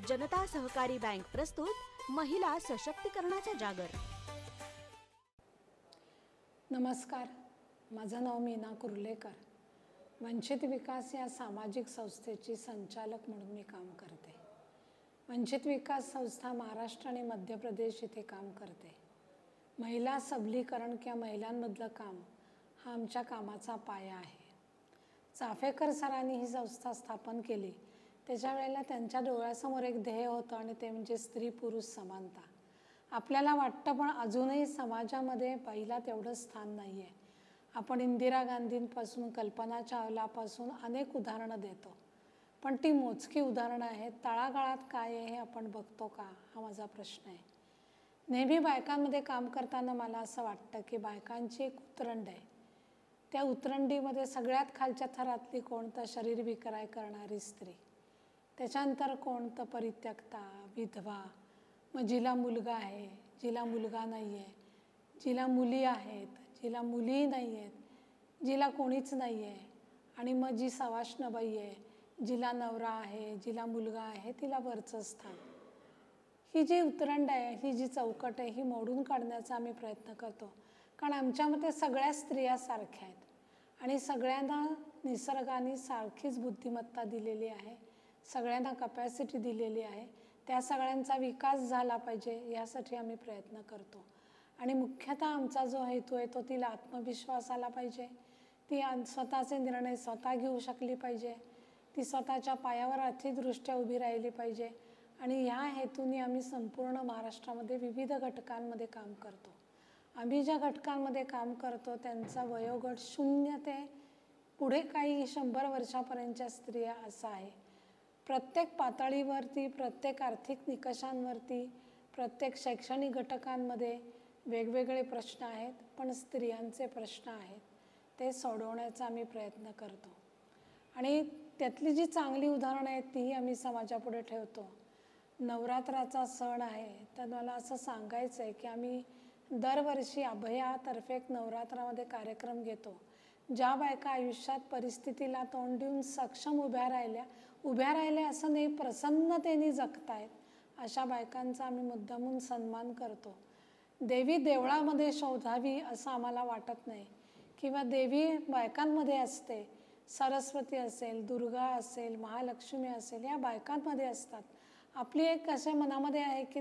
जनता सहकारी बँक प्रस्तुत महिला सशक्तीकरणाचा जागर। नमस्कार, माझं नाव मीना कुर्लेकर। वंचित विकास या सामाजिक संस्थेची संचालक म्हणून मी काम करते। वंचित विकास संस्था महाराष्ट्र आणि मध्य प्रदेश येथे काम करते। महिला सबलीकरण किंवा महिलांमधलं काम हा आमच्या कामाचा पाया आहे। चाफेकर सरांनी ही संस्था स्थापन केली त्याच्या वेळेला त्यांच्या डोळ्यासमोर एक ध्येय होतं आणि ते म्हणजे स्त्री पुरुष समानता। आपल्याला वाटतं पण अजूनही समाजामध्ये बाईला तेवढं स्थान नाही आहे। आपण इंदिरा गांधींपासून कल्पना चावलापासून अनेक उदाहरणं देतो, पण ती मोजकी उदाहरणं आहेत। तळागाळात काय आहे हे आपण बघतो का, हा माझा प्रश्न आहे। नेहमी बायकांमध्ये काम करताना मला असं वाटतं की बायकांची एक उतरंड आहे। त्या उतरंडीमध्ये सगळ्यात खालच्या थरातली कोण तर शरीर विक्राय करणारी स्त्री, त्याच्यानंतर कोण तर परित्यक्ता, विधवा, मग जिला मुलगा आहे, जिला मुलगा नाही आहे, जिला मुली आहेत, जिला मुली नाही आहेत, जिला कोणीच नाही आहे, आणि मग जी सवाष्णबाई आहे, जिला नवरा आहे, जिला मुलगा आहे, तिला वरचं स्थान। ही जी उतरंड आहे, ही जी चौकट आहे, ही मोडून काढण्याचा आम्ही प्रयत्न करतो। कारण आमच्यामध्ये सगळ्या स्त्रिया सारख्या आहेत आणि सगळ्यांना निसर्गाने सारखीच बुद्धिमत्ता दिलेली आहे, सगळ्यांना कपॅसिटी दिलेली आहे। त्या सगळ्यांचा विकास झाला पाहिजे यासाठी आम्ही प्रयत्न करतो। आणि मुख्यतः आमचा जो हेतू आहे तो तिला आत्मविश्वास आला पाहिजे, ती स्वतःचे निर्णय स्वतः घेऊ शकली पाहिजे, ती स्वतःच्या पायावर आर्थिकदृष्ट्या उभी राहिली पाहिजे। आणि ह्या हेतूने आम्ही संपूर्ण महाराष्ट्रामध्ये विविध घटकांमध्ये काम करतो। आम्ही ज्या घटकांमध्ये काम करतो त्यांचा वयोगट 0 ते पुढे काही 100 वर्षापर्यंतच्या स्त्रिया असा आहे। प्रत्येक पातळीवरती, प्रत्येक आर्थिक निकषांवरती, प्रत्येक शैक्षणिक घटकांमध्ये वेगवेगळे प्रश्न आहेत, पण स्त्रियांचे प्रश्न आहेत ते सोडवण्याचा आम्ही प्रयत्न करतो। आणि त्यातली जी चांगली उदाहरणं आहेत तीही आम्ही समाजापुढे ठेवतो। नवरात्राचा सण आहे तर मला असं सांगायचं आहे की आम्ही दरवर्षी अभयातर्फे एक नवरात्रामध्ये कार्यक्रम घेतो। ज्या बायका आयुष्यात परिस्थितीला तोंड देऊन सक्षम उभ्या राहिल्या असं नाही, प्रसन्नतेने जगतायत, अशा बायकांचा आम्ही मुद्दामून सन्मान करतो। देवी देवळामध्ये शोधावी असं आम्हाला वाटत नाही, किंवा देवी बायकांमध्ये असते। सरस्वती असेल, दुर्गा असेल, महालक्ष्मी असेल, या बायकांमध्ये असतात। आपली एक असे मनामध्ये आहे की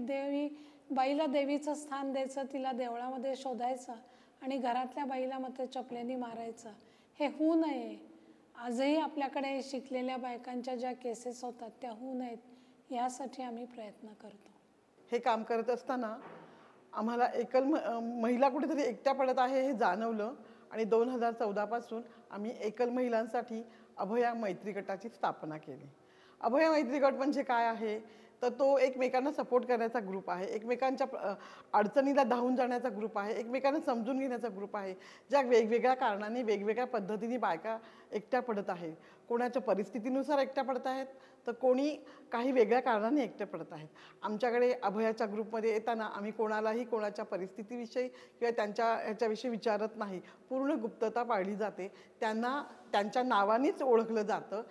बाईला देवीचं स्थान द्यायचं, तिला देवळामध्ये शोधायचं आणि घरातल्या बाईला मात्र चपल्याने मारायचं। हे होऊ नये। आजही आपल्याकडे शिकलेल्या बायकांच्या ज्या केसेस होतात त्या होऊ नयेत यासाठी आम्ही प्रयत्न करतो। हे काम करत असताना आम्हाला एकल महिला कुठेतरी एकट्या पडत आहे हे जाणवलं आणि 2014 पासून आम्ही एकल महिलांसाठी अभया मैत्री गटाची स्थापना केली। अभया मैत्री गट म्हणजे काय आहे तर तो एकमेकांना सपोर्ट करण्याचा ग्रुप आहे, एकमेकांच्या अडचणीला धावून जाण्याचा ग्रुप आहे, एकमेकांना समजून घेण्याचा ग्रुप आहे। ज्या वेगवेगळ्या कारणाने वेगवेगळ्या पद्धतीने बायका एकट्या पडत आहेत, कोणाच्या परिस्थितीनुसार एकट्या पडत आहेत तर कोणी काही वेगळ्या कारणाने एकट्या पडत आहेत। आमच्याकडे अभयाच्या ग्रुपमध्ये येताना आम्ही कोणालाही कोणाच्या परिस्थितीविषयी किंवा ह्याच्याविषयी विचारत नाही, पूर्ण गुप्तता पाळली जाते, त्यांना त्यांच्या नावानेच ओळखलं जातं।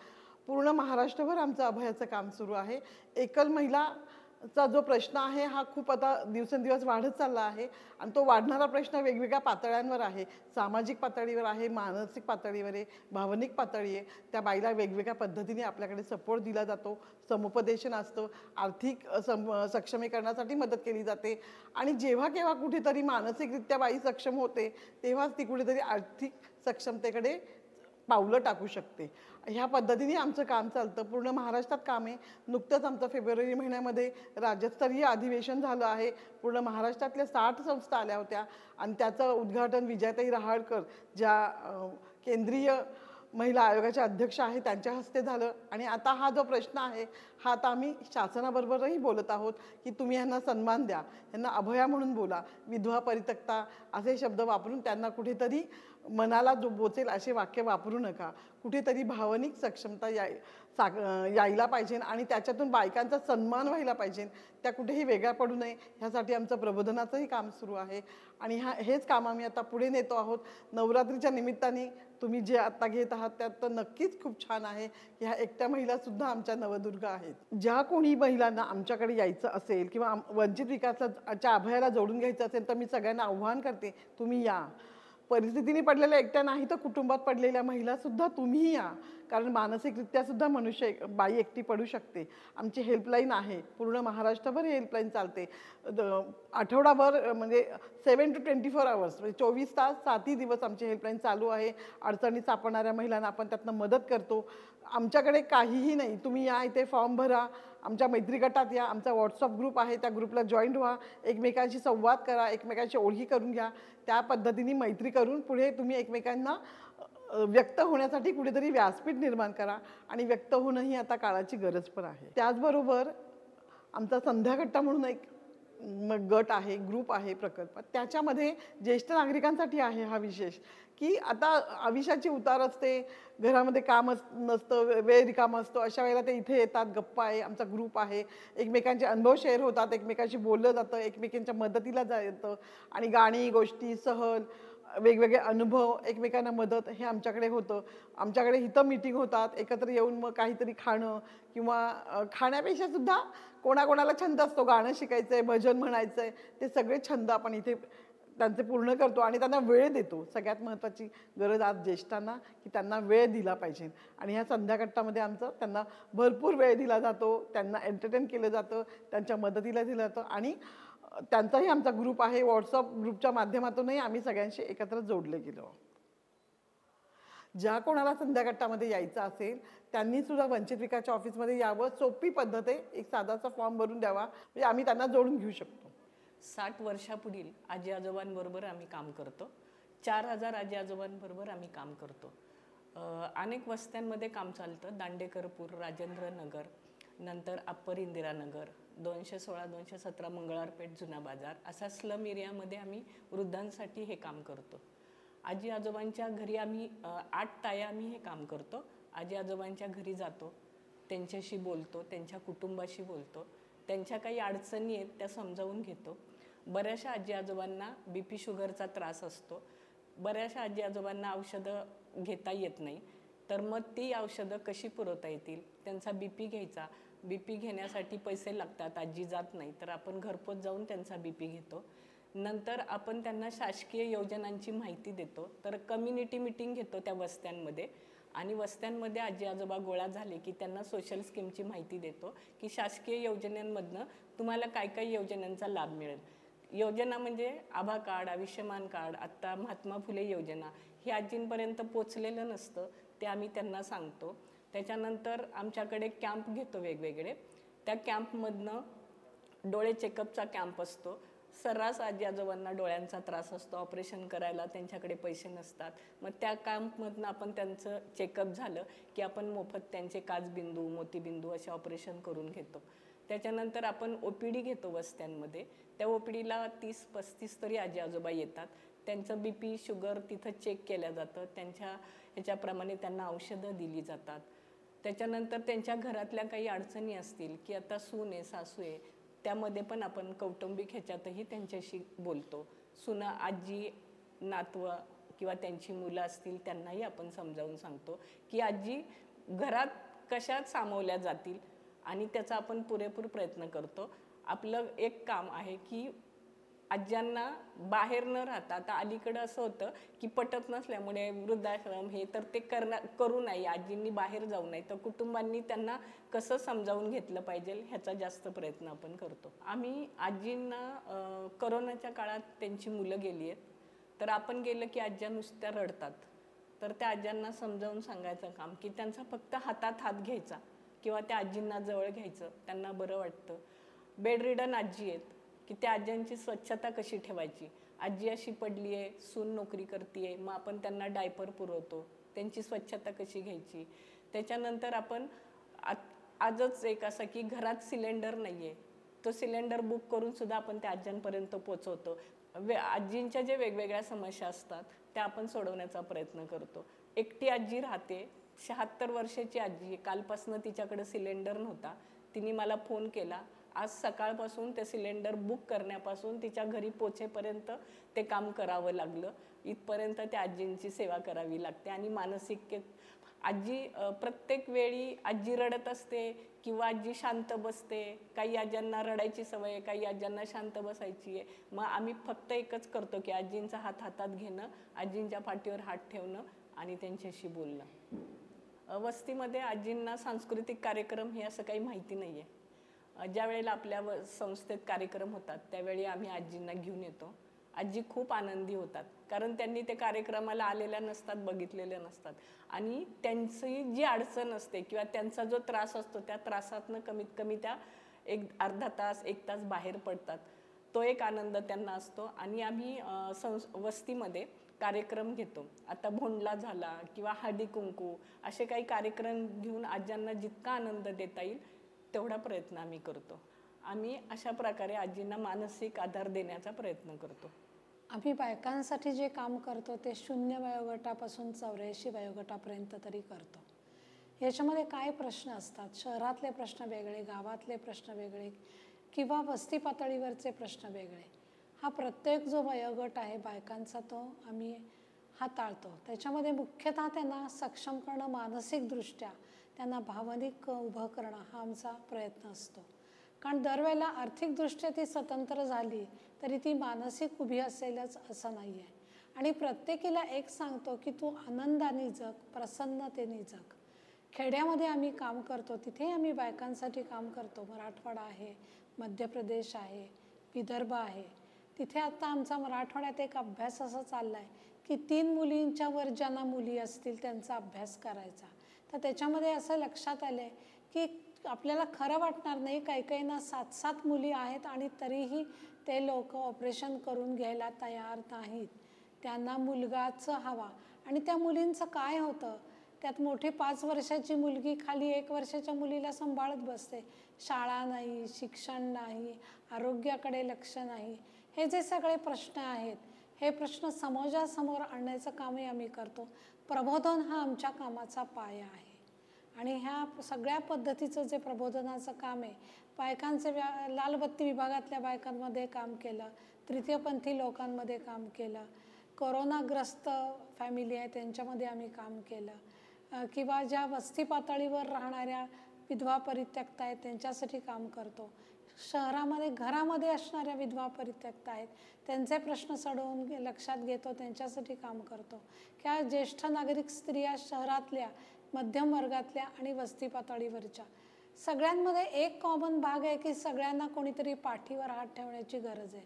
पूर्ण महाराष्ट्रभर आमचं अभयाचं काम सुरू आहे। एकल महिलाचा जो प्रश्न आहे हा खूप आता दिवसेंदिवस वाढत चालला आहे आणि तो वाढणारा प्रश्न वेगवेगळ्या पातळ्यांवर आहे। सामाजिक पातळीवर आहे, मानसिक पातळीवर आहे, भावनिक पातळी आहे। त्या बाईला वेगवेगळ्या पद्धतीने आपल्याकडे सपोर्ट दिला जातो, समुपदेशन असतं, आर्थिक सक्षमीकरणासाठी मदत केली जाते। आणि जेव्हा केव्हा कुठेतरी मानसिकरित्या बाई सक्षम होते तेव्हाच ती कुठेतरी आर्थिक सक्षमतेकडे पावलं टाकू शकते। ह्या पद्धतीने आमचं काम चालतं। पूर्ण महाराष्ट्रात काम आहे। नुकतंच आमचं फेब्रुवारी महिन्यामध्ये राज्यस्तरीय अधिवेशन झालं आहे। पूर्ण महाराष्ट्रातल्या 60 संस्था आल्या होत्या आणि त्याचं उद्घाटन विजयाताई रहाळकर ज्या केंद्रीय महिला आयोगाच्या अध्यक्ष आहे त्यांच्या हस्ते झालं। आणि आता हा जो प्रश्न आहे हा आता आम्ही शासनाबरोबरही बोलत आहोत की तुम्ही यांना सन्मान द्या, यांना अभया म्हणून बोला, विधवा परित्यक्ता असे शब्द वापरून त्यांना कुठेतरी मनाला जो बोचेल असे वाक्य वापरू नका. कुठेतरी भावनिक सक्षमता यायला पाहिजे आणि त्याच्यातून बायकांचा सन्मान व्हायला पाहिजे. त्या कुठेही वेगळ्या पडू नये ह्यासाठी आमचं प्रबोधनाचंही काम सुरू आहे आणि हेच काम आम्ही आता पुढे नेतो आहोत. नवरात्रीच्या निमित्ताने तुम्ही जे आता घेत आहात त्यात तर नक्कीच खूप छान आहे. ह्या एकट्या महिलासुद्धा आमच्या नवदुर्गा आहेत. ज्या कोणी महिलांना आमच्याकडे यायचं असेल किंवा वंचित विकासाच्या अभयाला जोडून घ्यायचं असेल तर मी सगळ्यांना आव्हान करते, तुम्ही या. परिस्थितीने पडलेल्या एकट्या नाही तर कुटुंबात पडलेल्या महिलासुद्धा तुम्ही या. कारण मानसिकरित्या सुद्धा बाई एकटी पडू शकते. आमची हेल्पलाईन आहे, पूर्ण महाराष्ट्रभर ही हेल्पलाईन चालते. आठवडाभर म्हणजे 7 to 24 hours म्हणजे 24 तास 7ही दिवस आमची हेल्पलाईन चालू आहे. अडचणीत सापडणाऱ्या महिलांना आपण त्यातनं मदत करतो. आमच्याकडे काहीही नाही, तुम्ही या, इथे फॉर्म भरा, आमच्या मैत्री गटात या, आमचा व्हॉट्सअप ग्रुप आहे, त्या ग्रुपला जॉईन व्हा, एकमेकांशी संवाद करा, एकमेकांची ओळखी करून घ्या. त्या पद्धतीने मैत्री करून पुढे तुम्ही एकमेकांना व्यक्त होण्यासाठी कुठेतरी व्यासपीठ निर्माण करा आणि व्यक्त होणं ही आता काळाची गरज पण आहे. त्याचबरोबर आमचा संध्यागट्टा म्हणून एक गट आहे, ग्रुप आहे, प्रकल्प. त्याच्यामध्ये ज्येष्ठ नागरिकांसाठी आहे हा विशेष, की आता आयुष्याची उतार असते, घरामध्ये काम नसतं, वेळ रिकामा असतो, अशा वेळेला ते इथे येतात. गप्पा आहे, आमचा ग्रुप आहे, एकमेकांचे अनुभव शेअर होतात, एकमेकांशी बोललं जातं, एकमेकांच्या मदतीला जातं आणि गाणी, गोष्टी, सहल, वेगवेगळे अनुभव, एकमेकांना मदत हे आमच्याकडे होतं. आमच्याकडे इथं मीटिंग होतात, एकत्र येऊन मग काहीतरी खाणं किंवा खाण्यापेक्षा सुद्धा कोणाकोणाला छंद असतो, गाणं शिकायचं आहे, भजन म्हणायचं आहे, ते सगळे छंद आपण इथे त्यांचे पूर्ण करतो आणि त्यांना वेळ देतो. सगळ्यात महत्त्वाची गरज आज ज्येष्ठांना की त्यांना वेळ दिला पाहिजे आणि ह्या संध्यागट्टामध्ये आमचं त्यांना भरपूर वेळ दिला जातो, त्यांना एंटरटेन केलं जातं, त्यांच्या मदतीला दिलं जातं आणि त्यांचाही आमचा ग्रुप आहे. व्हॉट्सअप ग्रुपच्या माध्यमातूनही आम्ही सगळ्यांशी एकत्र जोडले गेलो. ज्या कोणाला संध्यागट्टामध्ये यायचं असेल त्यांनी सुद्धा वंचित विकासच्या ऑफिसमध्ये यावं. सोपी पद्धत आहे, एक साधासा फॉर्म भरून द्यावा, म्हणजे आम्ही त्यांना जोडून घेऊ शकतो. 60 वर्षापुढील आजी आजोबांबरोबर आम्ही काम करतो. 4000 आजी आजोबांबरोबर आम्ही काम करतो. अनेक वस्त्यांमध्ये काम चालतं. दांडेकरपूर, राजेंद्र नगर, नंतर अप्पर इंदिरानगर, 216, 217 मंगळवारपेठ, जुना बाजार, असा स्लम एरियामध्ये आम्ही वृद्धांसाठी हे काम करतो. आजी आजोबांच्या घरी आम्ही 8 ताया आम्ही हे काम करतो. आजी आजोबांच्या घरी जातो, त्यांच्याशी बोलतो, त्यांच्या कुटुंबाशी बोलतो, त्यांच्या काही अडचणी आहेत त्या समजावून घेतो. बऱ्याचशा आजी आजोबांना BP शुगरचा त्रास असतो. बऱ्याचशा आजी आजोबांना औषधं घेता येत नाही, तर मग ती औषधं कशी पुरवता येतील, त्यांचा BP घ्यायचा. BP घेण्यासाठी पैसे लागतात, आजी जात नाही, तर आपण घरपोच जाऊन त्यांचा BP घेतो. नंतर आपण त्यांना शासकीय योजनांची माहिती देतो. तर कम्युनिटी मीटिंग घेतो त्या वस्त्यांमध्ये आणि वस्त्यांमध्ये आजी आजोबा गोळा झाले की त्यांना सोशल स्कीमची माहिती देतो की शासकीय योजनांमधनं तुम्हाला काय काय योजनांचा लाभ मिळेल. योजना म्हणजे आभा कार्ड, आयुष्यमान कार्ड, आत्ता महात्मा फुले योजना, ही आजींपर्यंत पोचलेलं नसतं, ते आम्ही त्यांना सांगतो. त्याच्यानंतर आमच्याकडे कॅम्प घेतो वेगवेगळे. त्या कॅम्पमधनं डोळे चेकअपचा कॅम्प असतो. सर्रास आजी आजोबांना डोळ्यांचा त्रास असतो, ऑपरेशन करायला त्यांच्याकडे पैसे नसतात. मग त्या कॅम्पमधनं आपण त्यांचं चेकअप झालं की आपण मोफत त्यांचे काचबिंदू, मोतीबिंदू असे ऑपरेशन करून घेतो. त्याच्यानंतर आपण OPD घेतो वस्त्यांमध्ये. त्या OPDला 30-35 तरी आजी आजोबा येतात. त्यांचं BP शुगर तिथं चेक केलं जातं, त्यांच्या ह्याच्याप्रमाणे त्यांना औषधं दिली जातात. त्याच्यानंतर त्यांच्या घरातल्या काही अडचणी असतील की आता सून आहे, सासू आहे, त्यामध्ये पण आपण कौटुंबिक ह्याच्यातही त्यांच्याशी बोलतो. सुना, आजी, नातवं किंवा त्यांची मुलं असतील त्यांनाही आपण समजावून सांगतो की आजी घरात कशात सामावल्या जातील आणि त्याचा आपण पुरेपूर प्रयत्न करतो. आपलं एक काम आहे की आज्यांना बाहेर न राहता, आता अलीकडं असं होतं की पटत नसल्यामुळे वृद्धाश्रम हे तर ते करू नये, आजींनी बाहेर जाऊ नये, तर कुटुंबांनी त्यांना कसं समजावून घेतलं पाहिजे ह्याचा जास्त प्रयत्न आपण करतो. आम्ही आजींना कोरोनाच्या काळात त्यांची मुलं गेली आहेत, तर आपण गेलं की आज्या नुसत्या रडतात, तर त्या आज्यांना समजावून सांगायचं काम की त्यांचा फक्त हातात हात घ्यायचा किंवा त्या आजींना जवळ घ्यायचं, त्यांना बरं वाटतं. बेड रिडन आजी आहेत की त्या आज्यांची स्वच्छता कशी ठेवायची. आजी अशी पडली आहे, सून नोकरी करते, मग आपण त्यांना डायपर पुरवतो, त्यांची स्वच्छता कशी घ्यायची. त्याच्यानंतर आपण आजच एक असं की घरात सिलेंडर नाही आहे, तो सिलेंडर बुक करून सुद्धा आपण त्या आज्यांपर्यंत पोचवतो. आजींच्या जे वेगवेगळ्या समस्या असतात त्या आपण सोडवण्याचा प्रयत्न करतो. एकटी आजी राहते, 76 वर्षाची आजी, कालपासून तिच्याकडे सिलेंडर नव्हता. तिने मला फोन केला. आज सकाळपासून ते सिलेंडर बुक करण्यापासून तिच्या घरी पोचेपर्यंत ते काम करावं लागलं. इथपर्यंत त्या आजींची सेवा करावी लागते. आणि मानसिक आजी प्रत्येक वेळी आजी रडत असते किंवा आजी शांत बसते. काही आज्यांना रडायची सवय आहे, काही आज्यांना शांत बसायची आहे. मग आम्ही फक्त एकच करतो की आजींचा हात हातात घेणं, आजींच्या पाठीवर हात ठेवणं आणि त्यांच्याशी बोलणं. वस्तीमध्ये आजींना सांस्कृतिक कार्यक्रम हे असं काही माहिती नाही आहे. ज्या वेळेला आपल्या संस्थेत कार्यक्रम होतात त्यावेळी आम्ही आजींना घेऊन येतो. आजी खूप आनंदी होतात, कारण त्यांनी ते कार्यक्रमाला आलेल्या नसतात, बघितलेल्या नसतात. आणि त्यांची जी अडचण असते किंवा त्यांचा जो त्रास असतो त्या त्रासातनं कमीत कमी त्या अर्धा तास 1 तास बाहेर पडतात. तो एक आनंद त्यांना असतो. आणि आम्ही वस्तीमध्ये कार्यक्रम घेतो. आता भोंडला झाला किंवा हळदी कुंकू असे काही कार्यक्रम घेऊन आज्यांना जितका आनंद देता येईल तेवढा प्रयत्न आम्ही करतो. आम्ही अशा प्रकारे आजींना मानसिक आधार देण्याचा प्रयत्न करतो. आम्ही बायकांसाठी जे काम करतो ते 0 वयोगटापासून 84 वयोगटापर्यंत तरी करतो. याच्यामध्ये काय प्रश्न असतात, शहरातले प्रश्न वेगळे, गावातले प्रश्न वेगळे किंवा वस्ती पातळीवरचे प्रश्न वेगळे. हा प्रत्येक जो वयोगट आहे बायकांचा तो आम्ही हाताळतो. त्याच्यामध्ये मुख्यतः त्यांना सक्षम करणं, मानसिकदृष्ट्या त्यांना भावनिक उभं करणं हा आमचा प्रयत्न असतो. कारण दरवेळेला आर्थिकदृष्ट्या ती स्वतंत्र झाली तरी ती मानसिक उभी असेलच असं नाही आहे. आणि प्रत्येकीला एक सांगतो की तू आनंदाने जग, प्रसन्नतेने जग. खेड्यामध्ये आम्ही काम करतो, तिथे आम्ही बायकांसाठी काम करतो. मराठवाडा आहे, मध्य प्रदेश आहे, विदर्भ आहे. तिथे आता आमचा मराठवाड्यात एक अभ्यास असा चालला आहे की 3 मुलींच्या वर ज्यांना मुली असतील त्यांचा अभ्यास करायचा. तर त्याच्यामध्ये असं लक्षात आलं आहे की आपल्याला खरं वाटणार नाही, काही काहींना 7-7 मुली आहेत आणि तरीही ते लोक ऑपरेशन करून घ्यायला तयार नाहीत. त्यांना मुलगाच हवा. आणि त्या मुलींचं काय होतं, त्यात मोठी 5 वर्षाची मुलगी खाली 1 वर्षाच्या मुलीला सांभाळत बसते. शाळा नाही, शिक्षण नाही, आरोग्याकडे लक्ष नाही. हे जे सगळे प्रश्न आहेत हे प्रश्न समाजासमोर आणण्याचं कामही आम्ही करतो. प्रबोधन हा आमच्या कामाचा पाया आहे. आणि ह्या सगळ्या पद्धतीचं जे प्रबोधनाचं काम आहे, बायकांचे लालबत्ती विभागातल्या बायकांमध्ये काम केलं, तृतीयपंथी लोकांमध्ये काम केलं, कोरोनाग्रस्त फॅमिली आहे त्यांच्यामध्ये आम्ही काम केलं, किंवा ज्या वस्ती पातळीवर राहणाऱ्या विधवा परित्यक्ता आहेत त्यांच्यासाठी काम करतो. शहरामध्ये घरामध्ये असणाऱ्या विधवा परित्यक्ता आहेत त्यांचे प्रश्न सोडवून लक्षात घेतो, त्यांच्यासाठी काम करतो. किंवा ज्येष्ठ नागरिक स्त्रिया शहरातल्या, मध्यम वर्गातल्या आणि वस्ती पातळीवरच्या सगळ्यांमध्ये एक कॉमन भाग आहे की सगळ्यांना कोणीतरी पाठीवर हात ठेवण्याची गरज आहे.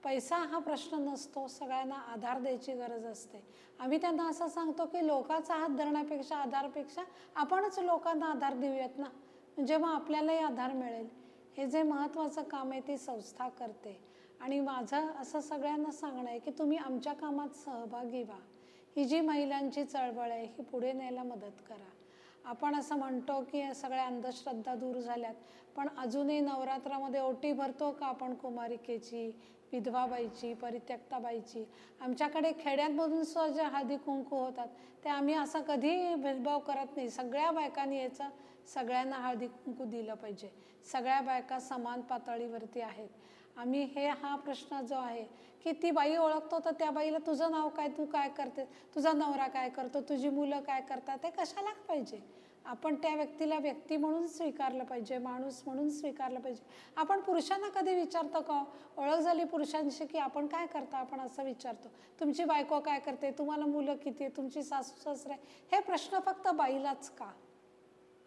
पैसा हा प्रश्न नसतो, सगळ्यांना आधार द्यायची गरज असते. आम्ही त्यांना असं सांगतो की लोकांचा हात धरण्यापेक्षा, आधारपेक्षा आपणच लोकांना आधार देऊयात ना, म्हणजे मग आपल्यालाही आधार मिळेल. हे जे महत्त्वाचं काम आहे ती संस्था करते. आणि माझं असं सगळ्यांना सांगणं आहे की तुम्ही आमच्या कामात सहभागी व्हा. ही जी महिलांची चळवळ आहे ही पुढे न्यायला मदत करा. आपण असं म्हणतो की सगळ्या अंधश्रद्धा दूर झाल्यात, पण अजूनही नवरात्रामध्ये ओटी भरतो का आपण कुमारिकेची, विधवाबाईची, परित्यक्ताबाईची? आमच्याकडे खेड्यांमधून सुद्धा जे हळदी कुंकू होतात ते आम्ही असं कधी भेदभाव करत नाही. सगळ्या बायकांनी याचं सगळ्यांना हळदी कुंकू दिलं पाहिजे. सगळ्या बायका समान पातळीवरती आहेत. आम्ही हा प्रश्न जो आहे की ती बाई ओळखतो तर त्या बाईला तुझं नाव काय, तू काय करते, तुझा नवरा काय करतो, तुझी मुलं काय करतात, ते कशाला पाहिजे? आपण त्या व्यक्तीला व्यक्ती म्हणून स्वीकारलं पाहिजे, माणूस म्हणून स्वीकारलं पाहिजे. आपण पुरुषांना कधी विचारतो का, ओळख झाली पुरुषांशी की आपण काय करता, आपण असं विचारतो तुमची बायको काय करते, तुम्हाला मुलं किती आहे, तुमची सासू सासरे? हे प्रश्न फक्त बाईलाच का?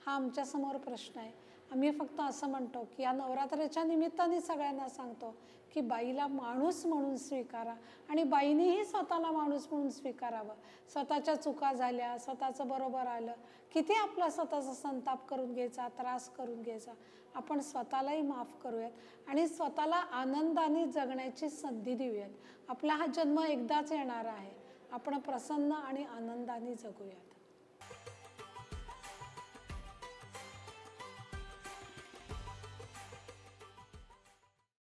हा आमच्यासमोर प्रश्न आहे. आम्ही फक्त असं म्हणतो की या नवरात्राच्या निमित्ताने सगळ्यांना सांगतो की बाईला माणूस म्हणून स्वीकारा आणि बाईनीही स्वतःला माणूस म्हणून स्वीकारावं. स्वतःच्या चुका झाल्या, स्वतःचं बरोबर आलं, किती आपला स्वतःचा संताप करून घ्यायचा, त्रास करून घ्यायचा. आपण स्वतःलाही माफ करूयात आणि स्वतःला आनंदाने जगण्याची संधी देऊयात. आपला हा जन्म एकदाच येणार आहे. आपण प्रसन्न आणि आनंदाने जगूयात.